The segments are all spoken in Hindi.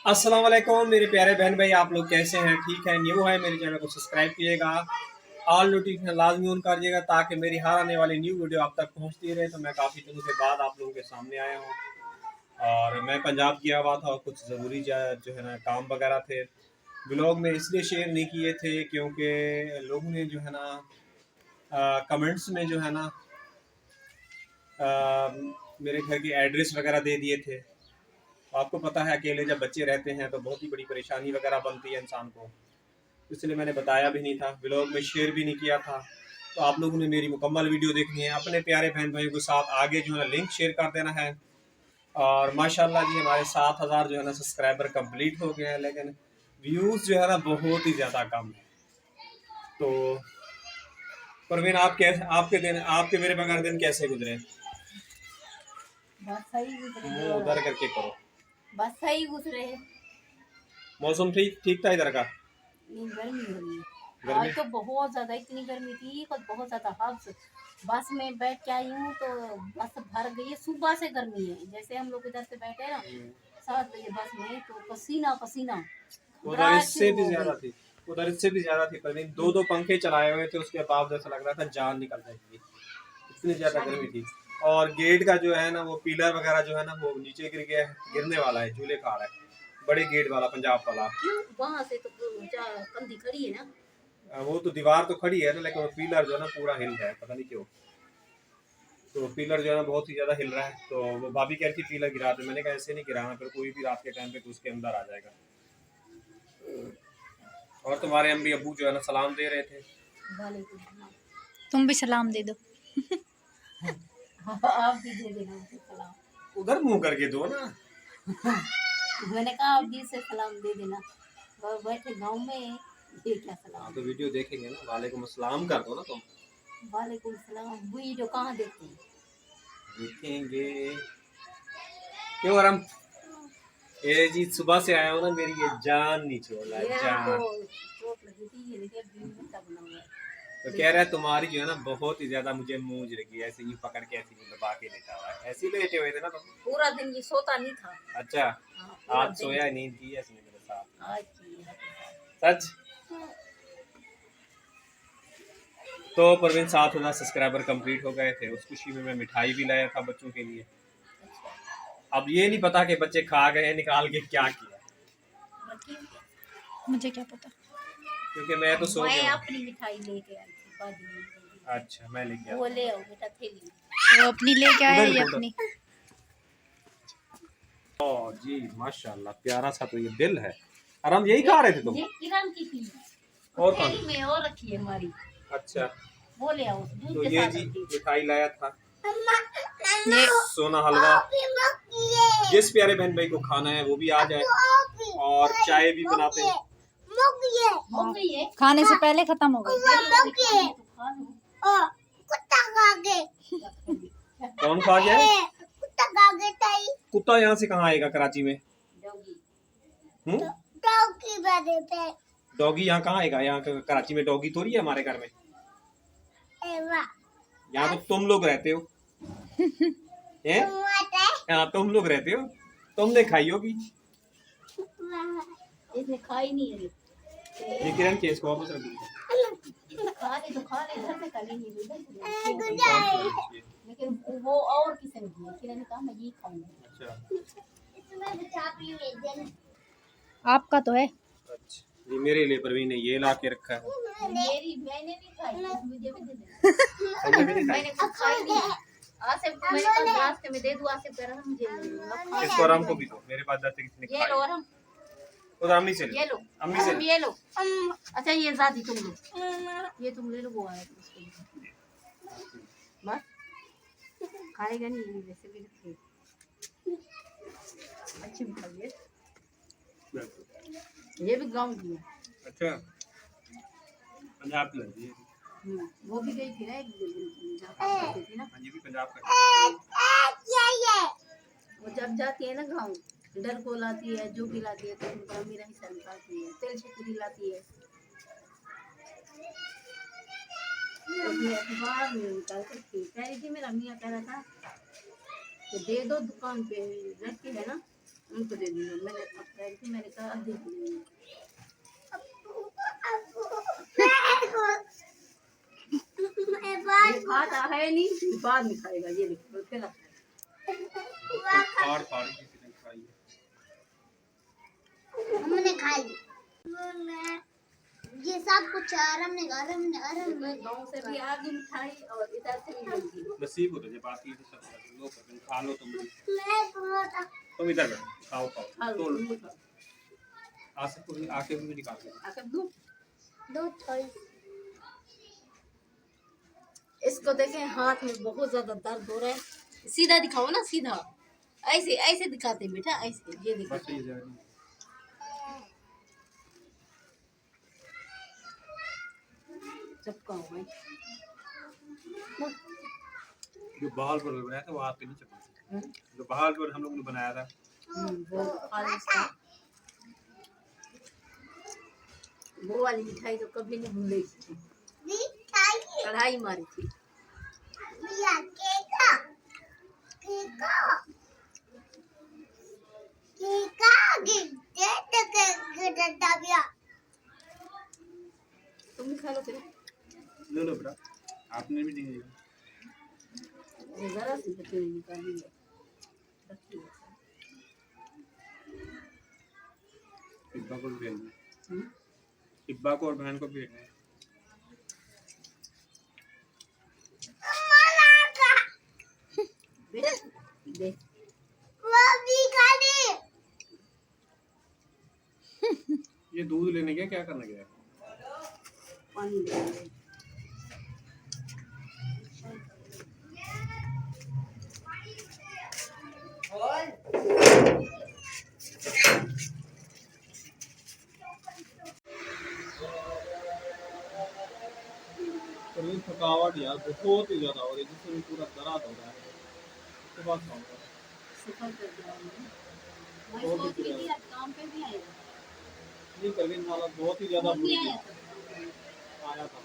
अस्सलाम वालेकुम मेरे प्यारे बहन भाई, आप लोग कैसे हैं? ठीक है? न्यू है मेरे चैनल को सब्सक्राइब कीजिएगा, ऑल नोटिफिकेशन लाजमी ऑन करिएगा ताकि मेरी हर आने वाली न्यू वीडियो आप तक पहुंचती रहे। तो मैं काफ़ी दिनों के बाद आप लोगों के सामने आया हूं और मैं पंजाब गया हुआ था और कुछ ज़रूरी जो है ना काम वगैरह थे। ब्लॉग में इसलिए शेयर नहीं किए थे क्योंकि लोगों ने जो है ना कमेंट्स में जो है ना मेरे घर की एड्रेस वगैरह दे दिए थे। आपको पता है अकेले जब बच्चे रहते हैं तो बहुत ही बड़ी परेशानी वगैरह बनती है इंसान को, इसलिए मैंने बताया भी नहीं था, ब्लॉग में शेयर भी नहीं किया था। तो आप लोगों ने मेरी मुकम्मल वीडियो देखनी है, अपने प्यारे बहन भाइयों के साथ आगे जो है ना लिंक शेयर कर देना है। और माशाल्लाह जी हमारे 7,000 जो है ना सब्सक्राइबर कंप्लीट हो गए हैं, लेकिन व्यूज़ जो है ना बहुत ही ज़्यादा कम है। तो परवीन, आपके मेरे बगैर दिन कैसे गुजरे? बस सही गुजरे मुंह उधर करके करो। बस सही गुजरे। मौसम ठीक ठीक था इधर का? नहीं, गर्मी हो रही है गर्मी? आज तो बहुत ज्यादा, इतनी गर्मी थी और बहुत ज्यादा हब्स। बस में बैठ के आई हूँ तो बस भर गई है, सुबह से गर्मी है। जैसे हम लोग इधर से बैठे हैं ना 7 बजे बस में, तो पसीना पसीना उधर घबराहट इससे शुरू भी हो गई। ज्यादा थी। उधर इससे भी ज्यादा थी परवीन, दो दो पंखे चलाए हुए थे, उसके बाद ऐसा लग रहा था जान निकल जाएगी, इतनी ज्यादा गर्मी थी। और गेट का जो है ना वो पिलर वगैरह जो है ना वो नीचे गिर गया है, गिरने वाला है, झूले खा रहा है। बड़े गेट वाला पंजाब वाला। क्यों? वहां से तो कंधी खड़ी है ना। वो तो दीवार तो खड़ी है ना, लेकिन वो पिलर जो है ना पूरा हिल रहा है, पता नहीं क्यों। तो पिलर जो है ना बहुत ही ज्यादा हिल रहा है। तो वो भाभी कह रही थी पिलर गिरा दे, मैंने कहा ऐसे नहीं गिराना, फिर कोई भी रात के टाइम पे तो उसके अंदर आ जाएगा। और तुम्हारे अम्मी अब्बू जो है ना सलाम दे रहे थे। वालेकुम सलाम। तुम भी सलाम दे दो। आप भी दे देना उनको सलाम। उधर मुंह करके दो ना। मैंने कहा आप भी से सलाम दे देना। बैठे गांव में, ये क्या हाँ सलाम तो देना। वीडियो देखेंगे ना, वालेकुम अस्सलाम कर दो ना तुम। वालेकुम सलाम। वीडियो कहाँ देखते हैं? देखेंगे। क्यों आराम? ये जी सुबह से आया हूँ ना, मेरी ये जान नहीं छोड़ रहा है, ये हमको जान। चोट लगी थी, ये देखिए बीन भुट्टा बना हुआ है। तो कह रहा है तुम्हारी जो है ना बहुत ही ज्यादा मुझे मूंज लगी है, ऐसे ही पकड़ के ऐसे ही दबा के लेटा हुआ है, ऐसे ही लेटे हुए थे ना तुम? पूरा दिन ये सोता नहीं था। अच्छा। हाँ, पूरा आज दिन सोया ही नींद की है इसने मेरे साथ। आज की है। सच। तो परवीन 7,000 सब्सक्राइबर कंप्लीट हो गए थे, उस खुशी में मैं मिठाई भी लाया था बच्चों के लिए। अब ये नहीं पता कि बच्चे खा गए निकाल के क्या किया, मुझे क्या पता। क्योंकि मैं तो सो मैं गया हूँ। अपनी मिठाई लेके आई थी बाजू में। अच्छा मैं लेके वो आता ले आओ बेटा थैली में। वो अपनी लेके आया, उधर ये उधर। अपनी। ओ जी माशाल्लाह, प्यारा सा तो ये दिल है। और हम यही खा रहे थे तुम? ये किरण की थी और कौन? थैली में और रखी है हमारी। अच्छा। वो ले आओ दूध तो के ये साथ जी रखी। मिठाई लाया था, ये सोना हलवा। जिस प्यारे बहन भाई को खाना है वो भी आ जाए, और चाय भी बनाते हैं। हो गई है। खाने से पहले खत्म हो गई। तो खा लो। कौन खा गया है? कुत्ता यहाँ से कहाँ आएगा कराची में? डॉगी। हम्म? डॉगी यहाँ कहाँ आएगा? यहाँ कराची में डॉगी थोड़ी है हमारे घर में। यहाँ तो तुम लोग रहते हो। हैं? यहाँ तुम लोग रहते हो, तुमने खाई होगी। इसने खाई नहीं है। ये किरण के इसको वापस रख दीजिए। खा ले तो खा ले, घर से खा लेंगे लेकिन वो और किसी ने दिया, किरण ने कहा मैं ये खाऊंगा। अच्छा। आपका तो है। अच्छा ये मेरे लिए परवीन ने ये ला के रखा है। मेरी मैंने नहीं खाई, मुझे भी दे देना। तुमने भी नहीं खाई? मैंने कुछ खाई नहीं है। आसिफ को मैंने कहा रास्ते में दे दूं, आसिफ कह रहा मुझे मत खा। इसको आराम को भी दो, मेरे पास जाते किसी ने ये लो खाई। और हम उधर अम्मी से ले। ये लो, अम्मी से हम ये लो। अच्छा ये ज़्यादा तुम लो, ये तुम ले लो, वो आया उसके लिए। बस खाएगा नहीं, वैसे भी रखिए। अच्छी मिठाई है, ये भी गाँव की है। अच्छा पंजाब की लगी है। वो भी गई थी ना एक दिन, जहाँ काम करती थी ना। हाँ ये भी पंजाब का। वो जब जाती है ना गाँव, डर को लाती है, जो भी लाती है तो उनका मेरा हिस्सा निकालती है, तेल छिकरी लाती है, अपने अखबार में निकाल कर कह रही थी। मेरा मियाँ कह रहा था कि दे दो दुकान पे रखी है ना, उनको दे दी मैंने अप्रैल की मैंने कहा अब दे दी ये खाता है नहीं बाद में खाएगा ये देखो क्या लगता है फाड़ फाड़ के किसी ने खाई है। हमने खाई ये सब कुछ हमने गाँव से भी आ गई मिठाई और इधर से भी मिल गई नसीब होता जब आती है तो सब लो कर खा लो तुम मैं तुम इधर बैठो खाओ खाओ खा लो तोड़ तुम भी खाओ। आसिफ को भी आके भी निकाल दो आकर दूँ दो थोड़ी इसको देखें हाथ में बहुत ज्यादा दर्द हो रहा है सीधा दिखाओ ना सीधा ऐसे ऐसे दिखाते हैं बेटा ऐसे ये देखो बस ये जाए चपका हुआ है जो बहाल पर बनाया था वो आप पे नहीं चपका जो बहाल पर हम लोग ने बनाया था वो खा लो इसका वो वाली मिठाई तो कभी नहीं भूलेगी मिठाई कढ़ाई मारी थी बिया केका केका केका गिट्टे बिया तुम भी खा लो फिर ले लो बेटा आपने भी नहीं लिया ये जरा सी बच्चे ने निकाली है रखी है इब्बा को भी भेजना है इब्बा को और बहन को भी भेजना है बेटा देख वो भी खाली ये दूध लेने गया क्या करने गया पानी ले ले। शरीर थकावट यार बहुत ही ज्यादा हो रही है जिससे भी पूरा दर्द हो रहा है उसके बाद खाऊंगा सफर कर दिया हमने मैं बहुत सोच ही रही थी ज्यादा। आज काम पे भी आएगा नहीं परवीन वाला बहुत ही ज्यादा फोन भी बुरी आया थी। था आया था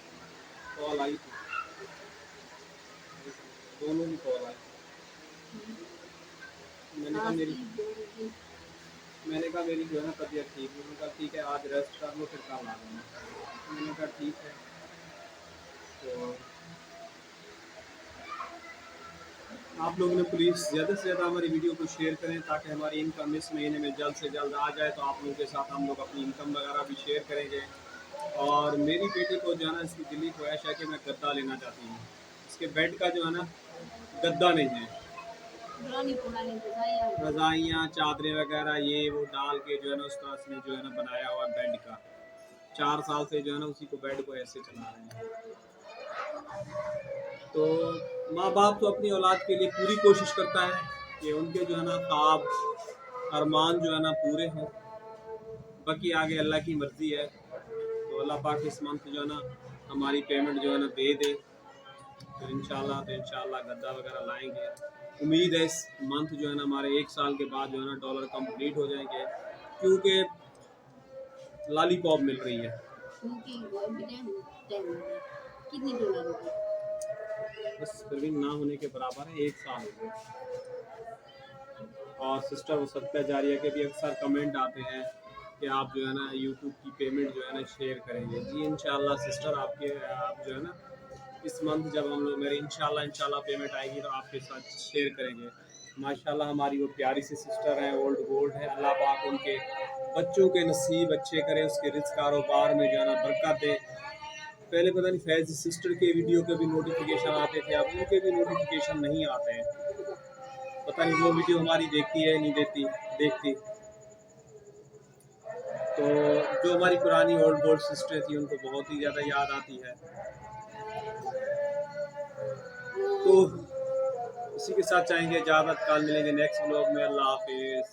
कॉल आई थी दोनों की कॉल आई मैंने कहा आज मेरी की जोड़ी की मैंने कहा मेरी जो है ना तबीयत ठीक है उन्होंने कहा ठीक है आज रेस्ट कर लो फिर कल आ जाना मैंने कहा ठीक है तो आप लोगों ने प्लीज़ ज़्यादा से ज़्यादा हमारी वीडियो को शेयर करें ताकि हमारी इनकम इस महीने में जल्द से जल्द आ जाए तो आप लोगों के साथ हम लोग अपनी इनकम वगैरह भी शेयर करेंगे और मेरी बेटी को जो है ना इसकी दिली ख्वाहिश है कि मैं गद्दा लेना चाहती हूँ इसके बेड का जो है ना गद्दा नहीं है पुरानी पुरानी रजाइयाँ रज़ाइयाँ चादरें वगैरह ये वो डाल के जो है ना उस तरह से जो है ना बनाया हुआ बेड का 4 साल से जो है ना उसी को बेड को ऐसे चला रहे हैं तो माँ बाप तो अपनी औलाद के लिए पूरी कोशिश करता है कि उनके जो है ना ख्वाब अरमान जो है ना पूरे हों बाकी आगे अल्लाह की मर्ज़ी है तो अल्लाह पाक इस मंथ जो है ना हमारी पेमेंट जो है ना दे दे तो इंशाल्लाह गद्दा वगैरह लाएंगे उम्मीद है इस मंथ जो है ना हमारे 1 साल के बाद जो है ना डॉलर कंप्लीट हो जाएंगे क्योंकि लॉलीपॉप मिल रही है उनकी वो बिना टाइम कितनी डॉलर होगी बस फिर भी ना होने के बराबर है 1 साल हो गया और सिस्टर वो सदका जारिया के भी अक्सर कमेंट आते हैं कि आप जो है ना यूट्यूब की पेमेंट जो है ना शेयर करेंगे जी इंशाल्लाह सिस्टर आप जो है ना इस मंथ जब हम लोग मेरी इंशाल्लाह पेमेंट आएगी तो आपके साथ शेयर करेंगे माशाल्लाह हमारी वो प्यारी सी सिस्टर हैं ओल्ड गोल्ड है अल्लाह पाक उनके बच्चों के नसीब अच्छे करे उसके रिस्क कारोबार में जो है ना बरकत दे पहले पता नहीं फैज़ सिस्टर के वीडियो के भी नोटिफिकेशन आते थे अब उनके भी नोटिफिकेशन नहीं आते हैं पता नहीं वो वीडियो हमारी देखती है नहीं देखती तो जो हमारी पुरानी ओल्ड गोल्ड सिस्टर थी उनको बहुत ही ज़्यादा याद आती है तो इसी के साथ चाहेंगे इजाज़त कल मिलेंगे नेक्स्ट व्लॉग में अल्लाह हाफिज़।